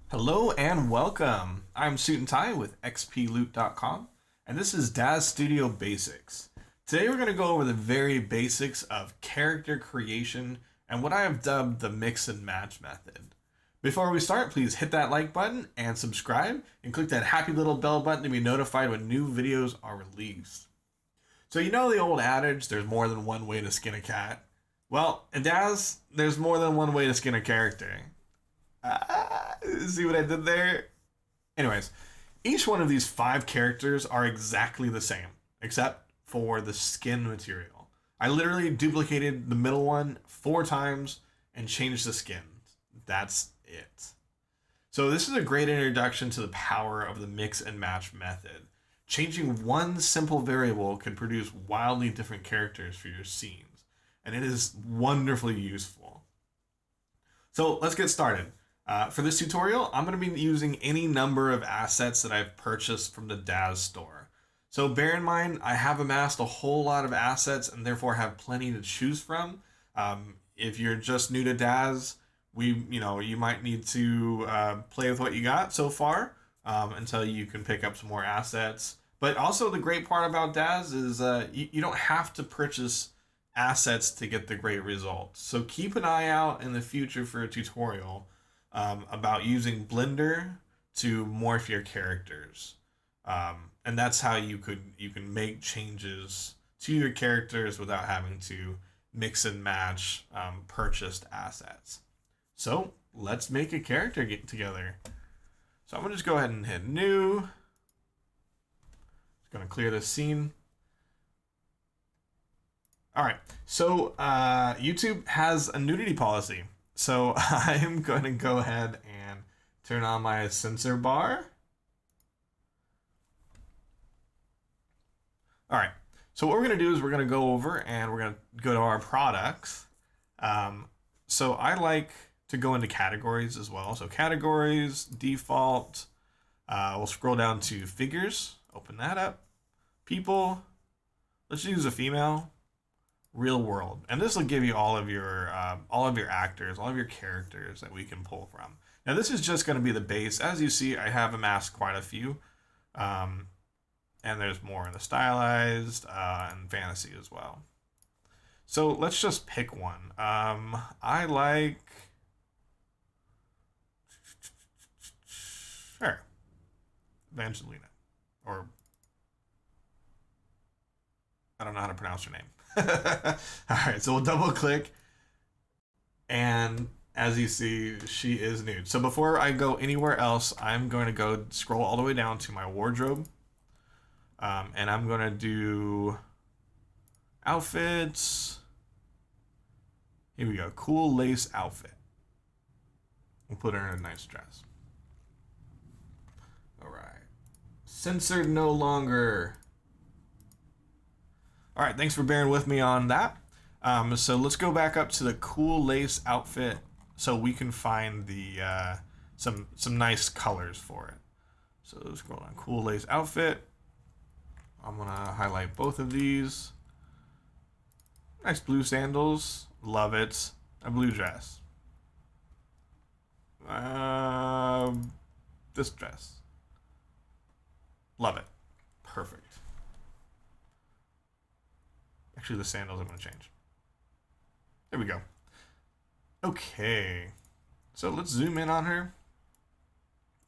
Hello and welcome. I'm Suit and Tie with XPLoot.com, and this is Daz Studio Basics. Today we're going to go over the very basics of character creation and what I have dubbed the mix and match method. Before we start, please hit that like button and subscribe, and click that happy little bell button to be notified when new videos are released. So you know the old adage, there's more than one way to skin a cat? Well, in Daz, there's more than one way to skin a character. See what I did there? Anyways, each one of these 5 characters are exactly the same, except for the skin material. I literally duplicated the middle one 4 times and changed the skins. That's it. So this is a great introduction to the power of the mix and match method. Changing one simple variable can produce wildly different characters for your scenes, and it is wonderfully useful. So let's get started. For this tutorial, I'm going to be using any number of assets that I've purchased from the Daz store. So bear in mind, I have amassed a whole lot of assets and therefore have plenty to choose from. If you're just new to Daz, you might need to play with what you got so far until you can pick up some more assets. But also the great part about Daz is you don't have to purchase assets to get the great results. So keep an eye out in the future for a tutorial about using Blender to morph your characters, and that's how you can make changes to your characters without having to mix and match purchased assets. So let's make a character get together. So I'm gonna just go ahead and hit new. Just gonna clear this scene. All right, so YouTube has a nudity policy. So I'm going to go ahead and turn on my censor bar. All right, so what we're going to do is we're going to go over and we're going to go to our products. So I like to go into categories as well. So categories, default, we'll scroll down to figures, open that up. People, let's use a female. Real world, and this will give you all of your actors, all of your characters that we can pull from. Now this is just going to be the base. As you see, I have amassed quite a few, and there's more in the stylized and fantasy as well. So let's just pick one. I like sure Evangelina, or I don't know how to pronounce her name. All right, so we'll double click, and as you see, she is nude. So before I go anywhere else, I'm going to go scroll all the way down to my wardrobe, and I'm going to do outfits. Here we go, cool lace outfit. We'll put her in a nice dress. All right, censored no longer. All right, thanks for bearing with me on that. So let's go back up to the cool lace outfit so we can find the some nice colors for it. So let's scroll down, cool lace outfit. I'm gonna highlight both of these. Nice blue sandals, love it. A blue dress. This dress, love it, perfect. Actually, the sandals I'm going to change. There we go. Okay. So let's zoom in on her.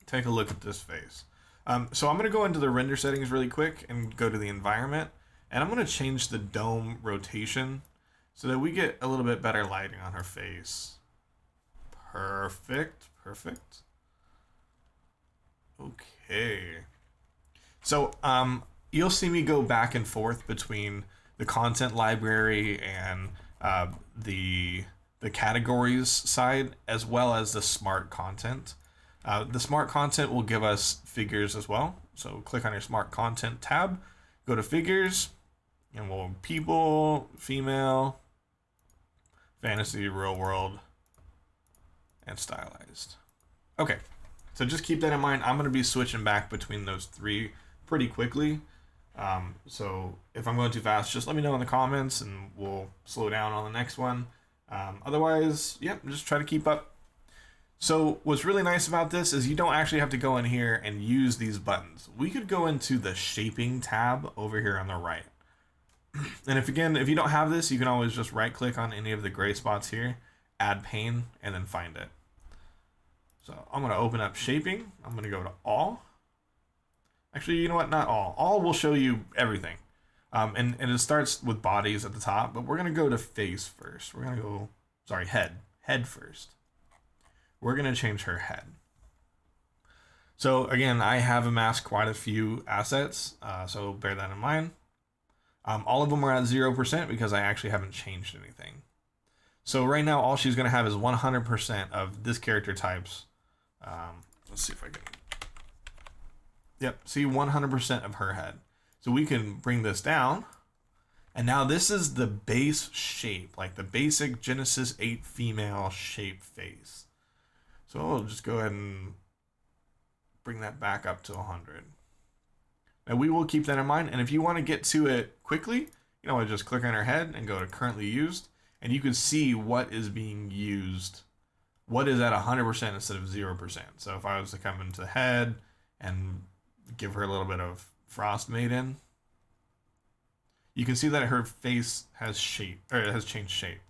Take a look at this face. So I'm going to go into the render settings really quick and go to the environment. And I'm going to change the dome rotation so that we get a little bit better lighting on her face. Perfect. Perfect. Okay. So you'll see me go back and forth between the content library and the categories side, as well as the smart content. The smart content will give us figures as well. So click on your smart content tab, go to figures, and we'll people, female, fantasy, real world, and stylized. Okay, so just keep that in mind. I'm going to be switching back between those 3 pretty quickly. So if I'm going too fast, just let me know in the comments and we'll slow down on the next one. Otherwise, yep, just try to keep up. So what's really nice about this is you don't actually have to go in here and use these buttons. We could go into the shaping tab over here on the right. And if you don't have this, you can always just right click on any of the gray spots here, add pane, and then find it. So I'm going to open up shaping. I'm going to go to all. Actually, you know what? Not all. All will show you everything. And it starts with bodies at the top, but we're going to go to face first. We're going to go, sorry, head first. We're going to change her head. So again, I have amassed quite a few assets, so bear that in mind. All of them are at 0% because I actually haven't changed anything. So right now, all she's going to have is 100% of this character types. Let's see if I can. Yep, see 100% of her head. So we can bring this down. And now this is the base shape, like the basic Genesis 8 female shape face. So we'll just go ahead and bring that back up to 100. And we will keep that in mind. And if you want to get to it quickly, you know, just click on her head and go to currently used. And you can see what is being used, what is at 100% instead of 0%. So if I was to come into the head and give her a little bit of Frost Maiden, you can see that her face has changed shape.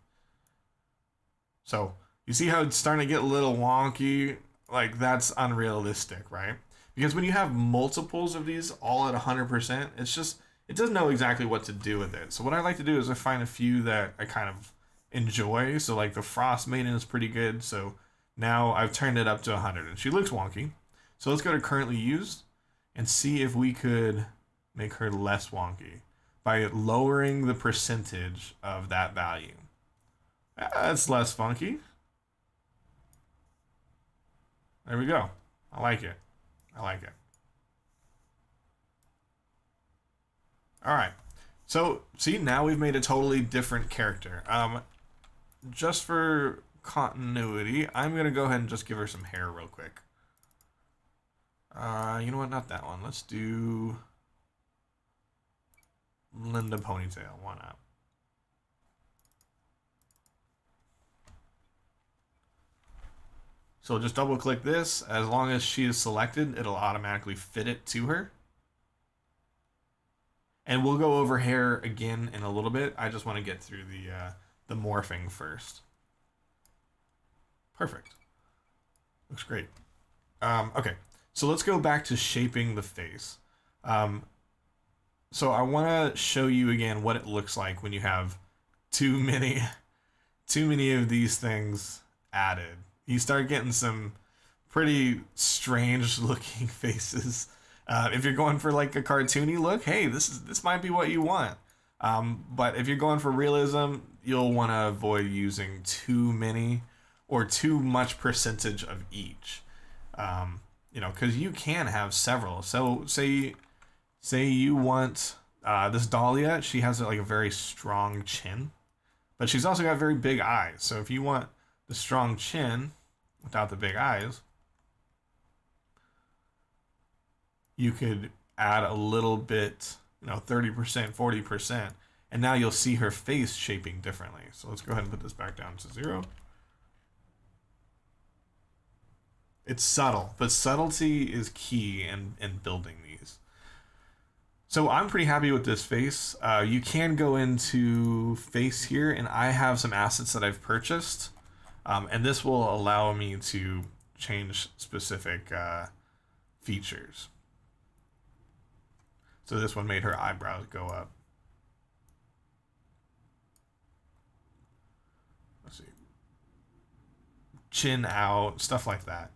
So you see how it's starting to get a little wonky? Like, that's unrealistic, right? Because when you have multiples of these all at 100%, it doesn't know exactly what to do with it. So what I like to do is I find a few that I kind of enjoy. So like the Frost Maiden is pretty good. So now I've turned it up to 100 and she looks wonky. So let's go to currently used and see if we could make her less wonky by lowering the percentage of that value. That's less funky. There we go. I like it. I like it. All right. So see, now we've made a totally different character. Just for continuity, I'm going to go ahead and just give her some hair real quick. You know what? Not that one. Let's do Linda ponytail. Why not? So just double click this. As long as she is selected, it'll automatically fit it to her. And we'll go over hair again in a little bit. I just want to get through the morphing first. Perfect. Looks great. Okay, so let's go back to shaping the face. So I want to show you again what it looks like when you have too many of these things added. You start getting some pretty strange looking faces. If you're going for like a cartoony look, hey, this might be what you want. But if you're going for realism, you'll want to avoid using too many or too much percentage of each. You know, because you can have several. So say you want this Dahlia, she has like a very strong chin, but she's also got very big eyes. So if you want the strong chin without the big eyes, you could add a little bit, 30%, 40%, and now you'll see her face shaping differently. So let's go ahead and put this back down to 0. It's subtle, but subtlety is key in building these. So I'm pretty happy with this face. You can go into face here, and I have some assets that I've purchased, and this will allow me to change specific features. So this one made her eyebrows go up. Let's see. Chin out, stuff like that.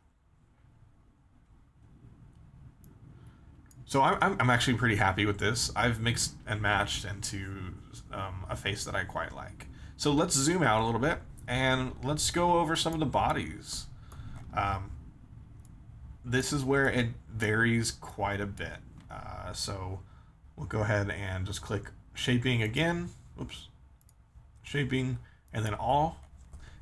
So I'm actually pretty happy with this. I've mixed and matched into a face that I quite like. So let's zoom out a little bit and let's go over some of the bodies. This is where it varies quite a bit. So we'll go ahead and just click shaping again. Oops. Shaping and then all.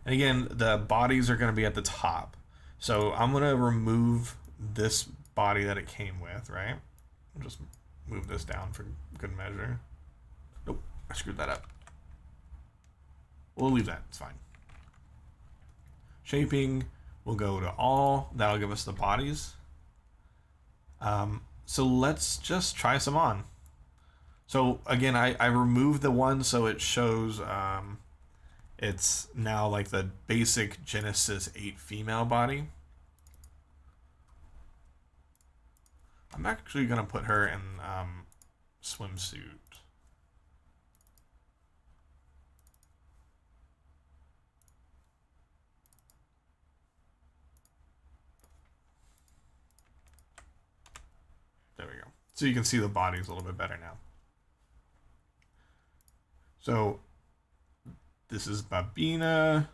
And again, the bodies are going to be at the top. So I'm going to remove this body that it came with, right? I'll just move this down for good measure. Nope, I screwed that up. We'll leave that, it's fine. Shaping, We'll go to all. That'll give us the bodies. So let's just try some on. So again, I removed the one so it shows it's now like the basic Genesis 8 female body. I'm actually gonna put her in swimsuit. There we go. So you can see the bodies a little bit better now. So this is Babina,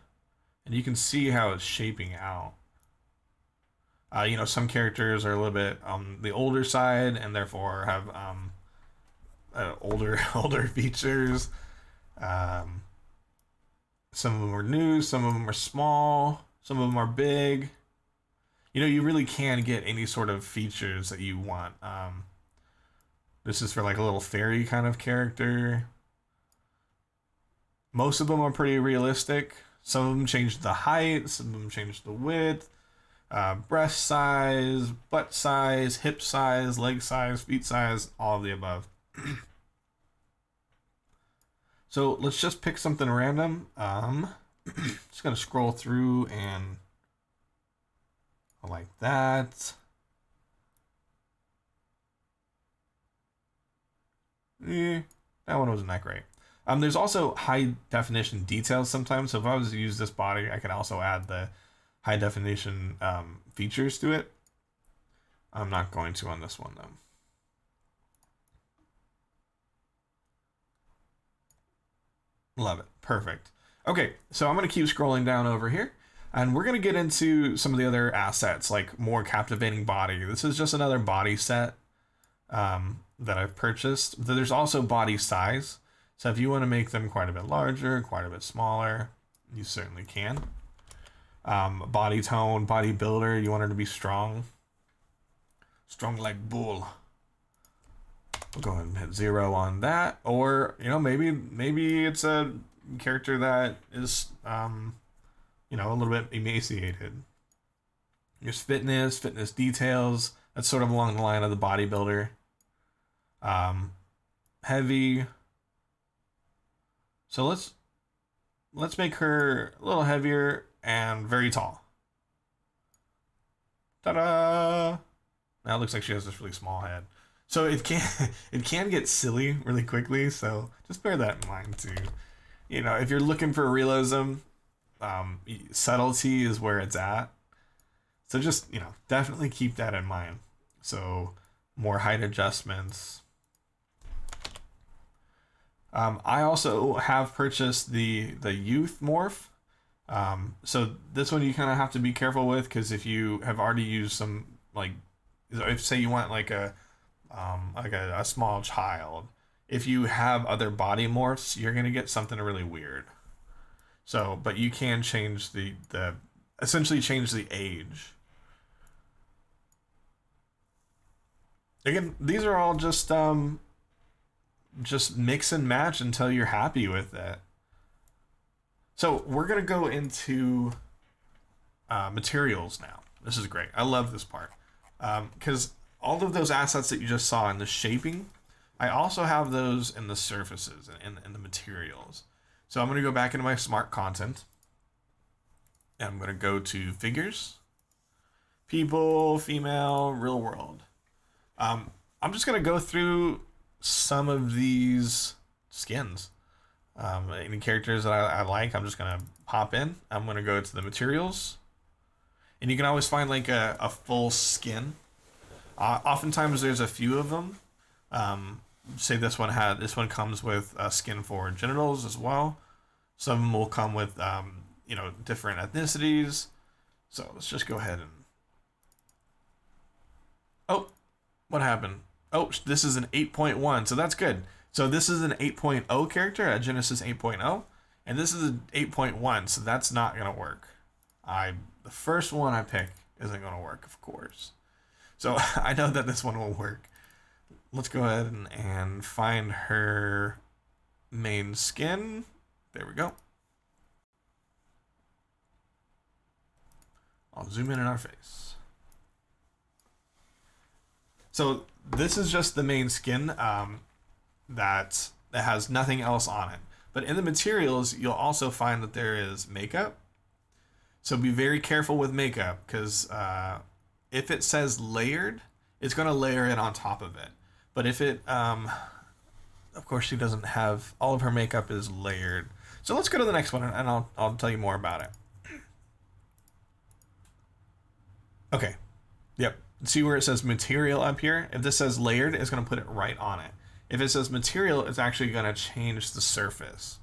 and you can see how it's shaping out. You know, some characters are a little bit on the older side and therefore have older features. Some of them are new, some of them are small, some of them are big. You know, you really can get any sort of features that you want. This is for like a little fairy kind of character. Most of them are pretty realistic. Some of them changed the height, some of them changed the width, breast size, butt size, hip size, leg size, feet size, all of the above. So let's just pick something random. Just gonna scroll through and like that. That one wasn't that great. There's also high definition details sometimes. So if I was to use this body, I could also add the high definition features to it. I'm not going to on this one though. Love it. Perfect. Okay, so I'm going to keep scrolling down over here. And we're going to get into some of the other assets, like more captivating body. This is just another body set that I've purchased. There's also body size. So if you want to make them quite a bit larger, quite a bit smaller, you certainly can. Body tone, body builder, you want her to be strong. Strong like bull. We'll go ahead and hit 0 on that. Or, you know, maybe it's a character that is, you know, a little bit emaciated. There's fitness details. That's sort of along the line of the bodybuilder. Heavy. So let's make her a little heavier and very tall. Ta-da! Now it looks like she has this really small head. So it can get silly really quickly, so just bear that in mind too. You know, if you're looking for realism, subtlety is where it's at. So just, you know, definitely keep that in mind. So more height adjustments. I also have purchased the youth morph. So this one you kind of have to be careful with, because if you have already used some, like, if say you want like a small child, if you have other body morphs, you're gonna get something really weird. So, but you can change the essentially change the age. Again, these are all just mix and match until you're happy with it. So we're gonna go into materials now. This is great. I love this part because all of those assets that you just saw in the shaping, I also have those in the surfaces and in the materials. So I'm going to go back into my smart content, and I'm going to go to figures, people, female, real world. I'm just going to go through some of these skins. Any characters that I like, I'm just going to pop in. I'm going to go to the materials, and you can always find like a full skin. Oftentimes there's a few of them. Say this one comes with skin for genitals as well. Some will come with you know, different ethnicities. So let's just go ahead and oh, what happened? Oh, this is an 8.1, so that's good. So this is an 8.0 character, a Genesis 8.0, and this is an 8.1, so that's not gonna work. The first one I pick isn't gonna work, of course. So I know that this one will work. Let's go ahead and find her main skin. There we go. I'll zoom in our face. So this is just the main skin that has nothing else on it. But in the materials, you'll also find that there is makeup. So be very careful with makeup, because if it says layered, it's going to layer it on top of it. But if it, of course, she doesn't have, all of her makeup is layered. So let's go to the next one, and I'll tell you more about it. Okay. Yep. See where it says material up here? If this says layered, it's going to put it right on it. If it says material, it's actually going to change the surface.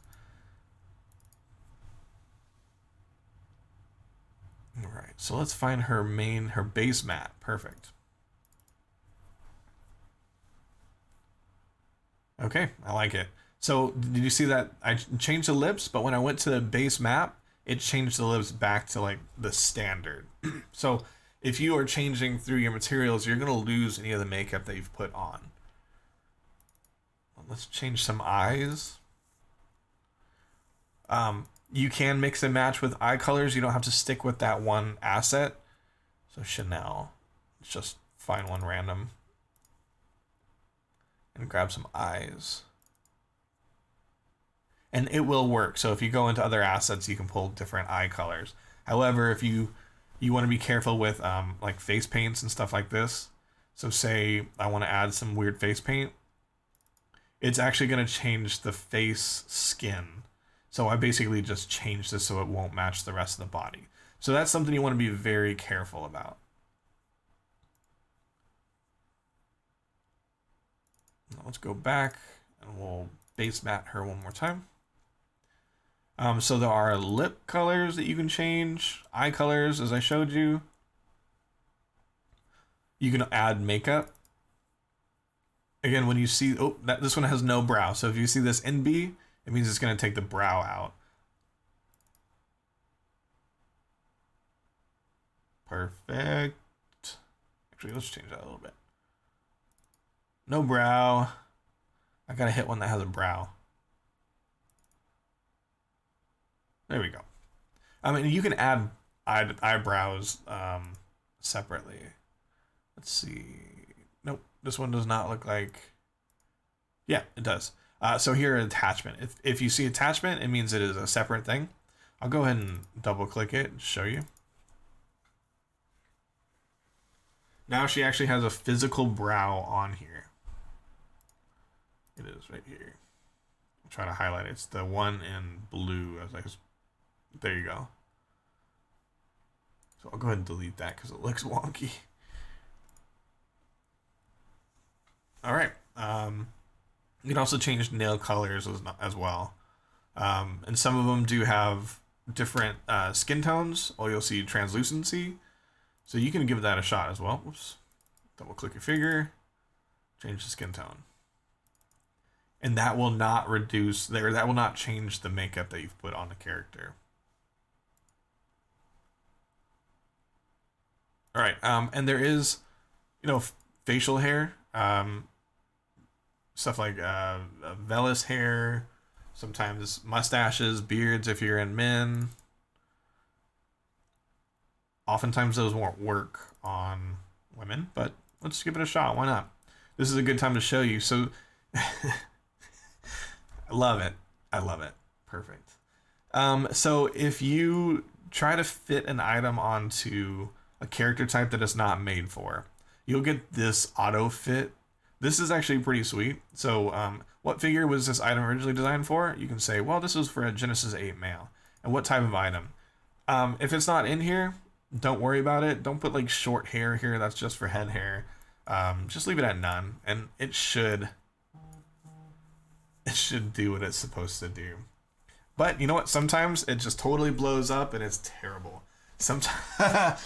All right, so let's find her base mat. Perfect. Okay, I like it. So did you see that I changed the lips, but when I went to the base map, it changed the lips back to like the standard. So if you are changing through your materials, you're going to lose any of the makeup that you've put on. Let's change some eyes. You can mix and match with eye colors. You don't have to stick with that one asset. So Chanel, let's just find one random and grab some eyes. And it will work. So if you go into other assets, you can pull different eye colors. However, if you want to be careful with like face paints and stuff like this. So say I want to add some weird face paint. It's actually going to change the face skin. So I basically just changed this so it won't match the rest of the body. So that's something you want to be very careful about. Now let's go back and we'll base mat her one more time. So there are lip colors that you can change, eye colors, as I showed you. You can add makeup. Again, when you see, oh, this one has no brow. So if you see this NB, it means it's going to take the brow out. Perfect. Actually, let's change that a little bit. No brow. I got to hit one that has a brow. There we go. I mean, you can add eyebrows separately. Let's see. Nope, this one does not look like... Yeah, it does. So here, attachment. If you see attachment, it means it is a separate thing. I'll go ahead and double click it and show you. Now she actually has a physical brow on here. It is right here. I'll try to highlight it. It's the one in blue. There you go. So I'll go ahead and delete that because it looks wonky. All right. You can also change nail colors as well. And some of them do have different skin tones, or you'll see translucency. So you can give that a shot as well. Oops. Double click your figure, change the skin tone. And that will not reduce there. That will not change the makeup that you've put on the character. All right. And there is, facial hair. Stuff like vellus hair, sometimes mustaches, beards if you're in men. Oftentimes those won't work on women, but let's give it a shot. Why not? This is a good time to show you. So I love it. I love it. Perfect. So if you try to fit an item onto a character type that it's not made for, you'll get this auto fit. This is actually pretty sweet. So what figure was this item originally designed for? You can say, well, this was for a Genesis 8 male. And what type of item? If it's not in here, don't worry about it. Don't put like short hair here. That's just for head hair. Just leave it at none. And it should do what it's supposed to do. But you know what? Sometimes it just totally blows up and it's terrible. Sometimes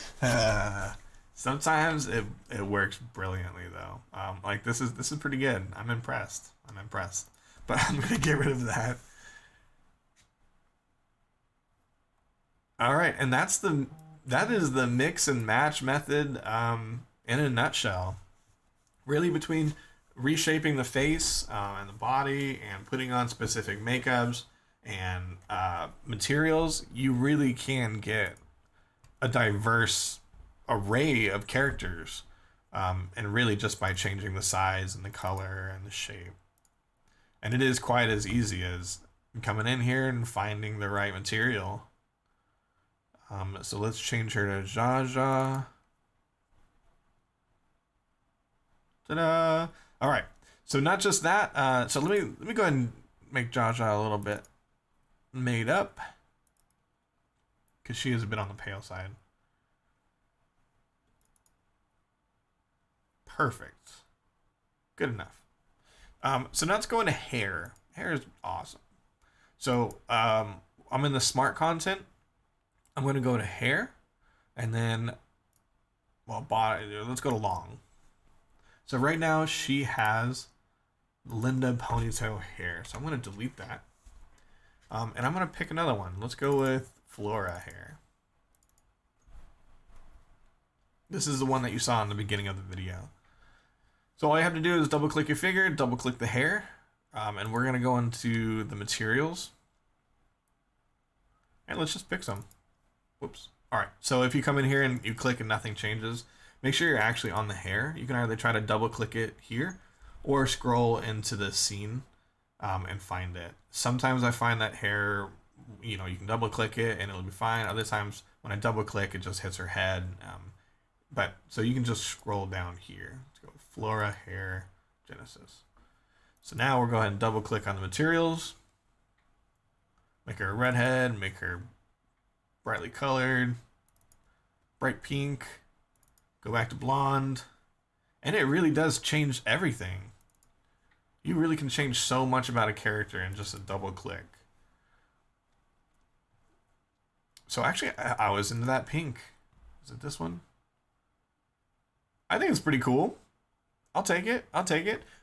it works brilliantly though. Like this is pretty good. I'm impressed. But I'm gonna get rid of that. All right, and that is the mix and match method in a nutshell. Really, between reshaping the face and the body and putting on specific makeups and materials, you really can get a diverse array of characters, and really just by changing the size and the color and the shape. And it is quite as easy as coming in here and finding the right material. So let's change her to Jaja. Ta-da! All right. So not just that. So let me go ahead and make Jaja a little bit made up, because she is a bit on the pale side. Perfect. Good enough. So now let's go into hair. Hair is awesome. So I'm in the smart content. I'm going to go to hair, and then, well, body. Let's go to long. So right now she has Linda ponytail hair. So I'm going to delete that. And I'm going to pick another one. Let's go with Flora hair. This is the one that you saw in the beginning of the video. So all you have to do is double click your figure, double click the hair, and we're going to go into the materials. And let's just pick some. Whoops. All right. So if you come in here and you click and nothing changes, make sure you're actually on the hair. You can either try to double click it here or scroll into the scene and find it. Sometimes I find that hair, you can double click it and it'll be fine. Other times when I double click, it just hits her head. But so you can just scroll down here. Let's go Flora hair Genesis. So now we'll go ahead and double click on the materials. Make her a redhead, make her brightly colored, bright pink, go back to blonde, and it really does change everything. You really can change so much about a character in just a double click. So actually, I was into that pink. Is it this one? I think it's pretty cool. I'll take it. All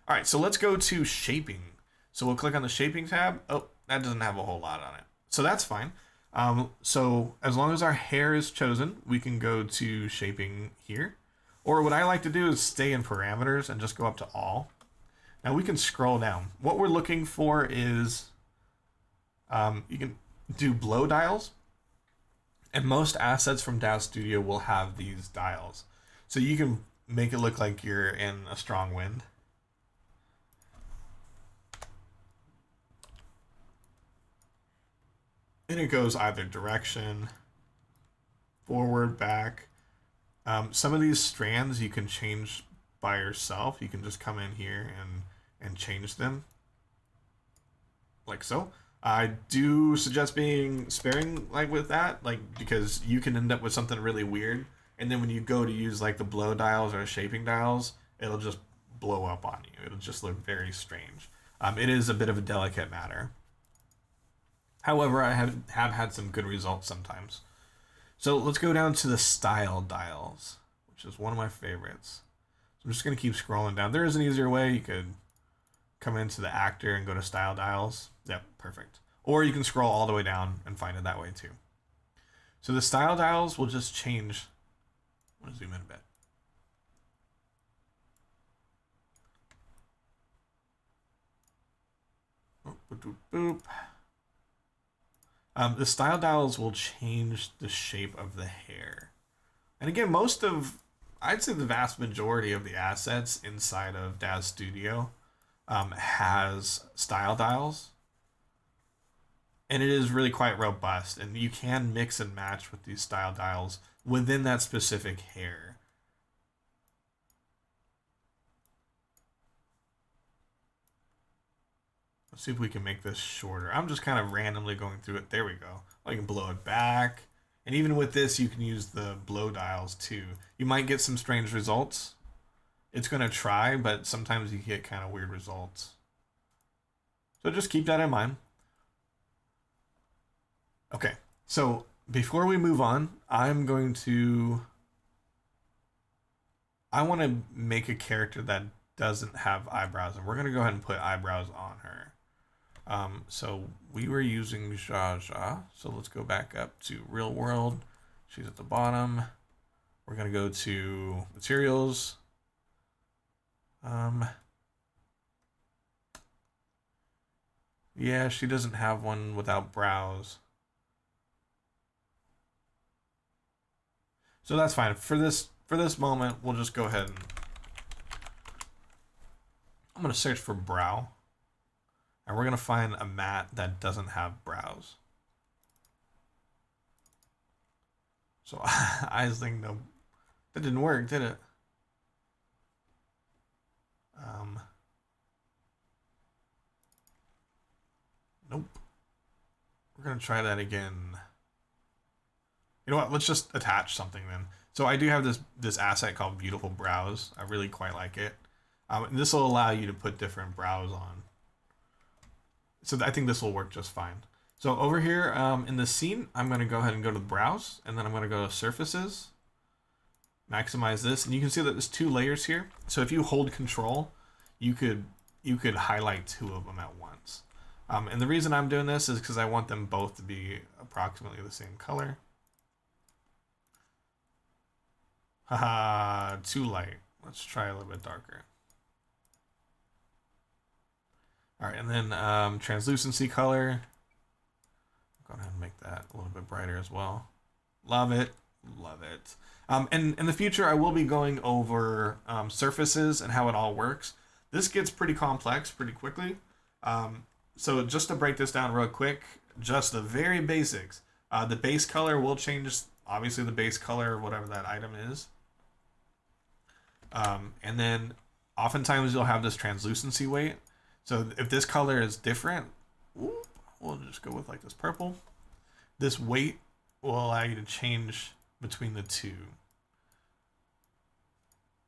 right, so let's go to shaping. So we'll click on the shaping tab. Oh, that doesn't have a whole lot on it. So that's fine. So as long as our hair is chosen, we can go to shaping here. Or what I like to do is stay in parameters and just go up to all. Now we can scroll down. What we're looking for is, you can do blow dials. And most assets from Daz Studio will have these dials. So you can make it look like you're in a strong wind. And it goes either direction, forward, back. Some of these strands you can change by yourself. You can just come in here and change them, like so. I do suggest being sparing with that, because you can end up with something really weird, and then when you go to use the blow dials or shaping dials, it'll just blow up on you. It'll just look very strange. It is a bit of a delicate matter. However, I have had some good results sometimes. So let's go down to the style dials, which is one of my favorites. So I'm just going to keep scrolling down. There is an easier way. You could come into the actor and go to style dials. Yep, perfect. Or you can scroll all the way down and find it that way too. So the style dials will just change. I'm going to zoom in a bit. Boop, boop, boop. The style dials will change the shape of the hair. And again, I'd say the vast majority of the assets inside of Daz Studio has style dials. And it is really quite robust. And you can mix and match with these style dials within that specific hair. Let's see if we can make this shorter. I'm just kind of randomly going through it. There we go. I can blow it back. And even with this, you can use the blow dials too. You might get some strange results. It's going to try, but sometimes you get kind of weird results. So just keep that in mind. Okay, so before we move on, I want to make a character that doesn't have eyebrows, and we're going to go ahead and put eyebrows on her. So we were using Jaja. So let's go back up to real world. She's at the bottom. We're going to go to materials. Yeah, she doesn't have one without brows. So that's fine. For this moment, we'll just go ahead and I'm going to search for brow. And we're going to find a matte that doesn't have brows. So I think no, that didn't work, did it? Nope. We're going to try that again. You know what? Let's just attach something then. So I do have this asset called Beautiful Brows. I really quite like it. And this will allow you to put different brows on. So I think this will work just fine. So over here in the scene, I'm going to go ahead and go to the brows, and then I'm going to go to surfaces, maximize this, and you can see that there's 2 layers here. So if you hold control, you could highlight 2 of them at once. And the reason I'm doing this is because I want them both to be approximately the same color. Haha, too light. Let's try a little bit darker. All right, and then translucency color. Go ahead and make that a little bit brighter as well. Love it, love it. And in the future, I will be going over surfaces and how it all works. This gets pretty complex pretty quickly. So just to break this down real quick, just the very basics. The base color will change, obviously the base color of whatever that item is. And then oftentimes you'll have this translucency weight. So if this color is different, we'll just go with like this purple. This weight will allow you to change between the 2.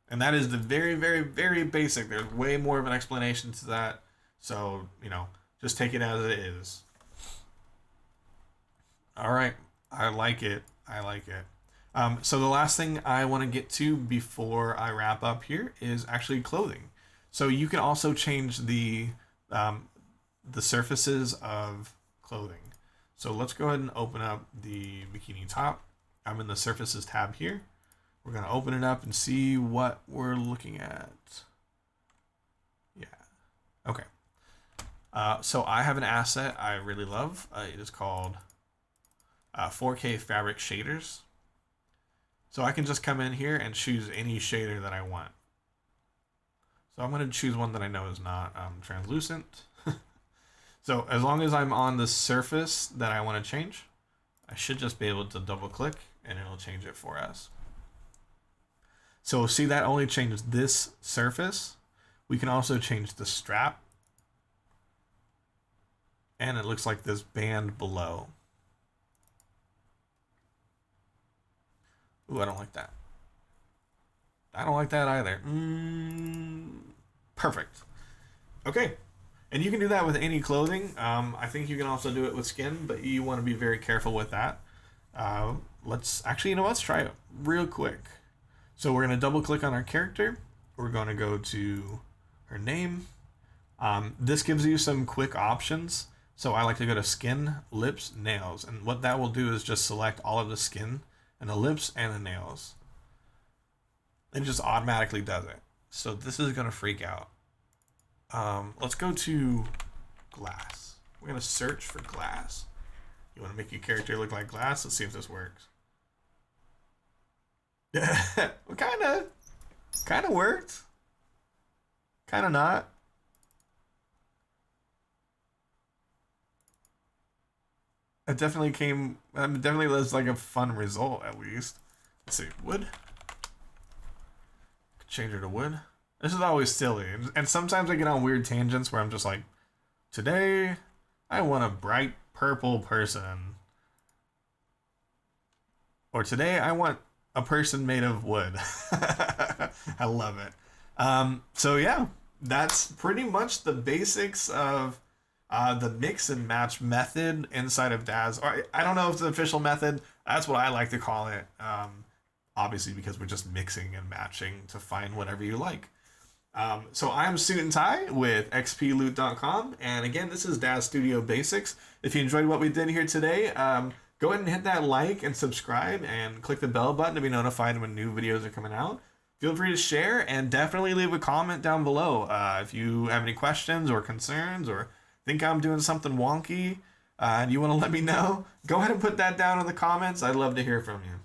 And that is the very, very, very basic. There's way more of an explanation to that. So, you know, just take it as it is. All right. I like it. I like it. So the last thing I want to get to before I wrap up here is actually clothing. So you can also change the surfaces of clothing. So let's go ahead and open up the bikini top. I'm in the surfaces tab here. We're going to open it up and see what we're looking at. Yeah. Okay. So I have an asset I really love. It is called 4K fabric shaders. So I can just come in here and choose any shader that I want. So I'm going to choose one that I know is not translucent. So as long as I'm on the surface that I want to change, I should just be able to double click and it'll change it for us. So see, that only changed this surface. We can also change the strap. And it looks like this band below. Ooh, I don't like that. I don't like that either. Perfect. Okay. And you can do that with any clothing. I think you can also do it with skin, but you want to be very careful with that. Let's try it real quick. So we're going to double click on our character. We're going to go to her name. This gives you some quick options. So I like to go to skin, lips, nails. And what that will do is just select all of the skin and the lips and the nails. It just automatically does it. So this is going to freak out. Let's go to glass. We're going to search for glass. You want to make your character look like glass? Let's see if this works. Yeah, kind of worked. Kind of not. It definitely was like a fun result at least. Let's see, wood. Change her to wood. This is always silly. And sometimes I get on weird tangents where I'm just like, today I want a bright purple person. Or today I want a person made of wood. I love it. So yeah, that's pretty much the basics of the mix and match method inside of Daz. Or I don't know if it's an official method. That's what I like to call it. Obviously because we're just mixing and matching to find whatever you like. So I'm Suit and Tie with XPLoot.com, and again, this is Daz Studio Basics. If you enjoyed what we did here today, go ahead and hit that like and subscribe, and click the bell button to be notified when new videos are coming out. Feel free to share, and definitely leave a comment down below if you have any questions or concerns, or think I'm doing something wonky, and you want to let me know. Go ahead and put that down in the comments. I'd love to hear from you.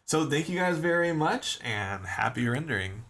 So thank you guys very much and happy rendering.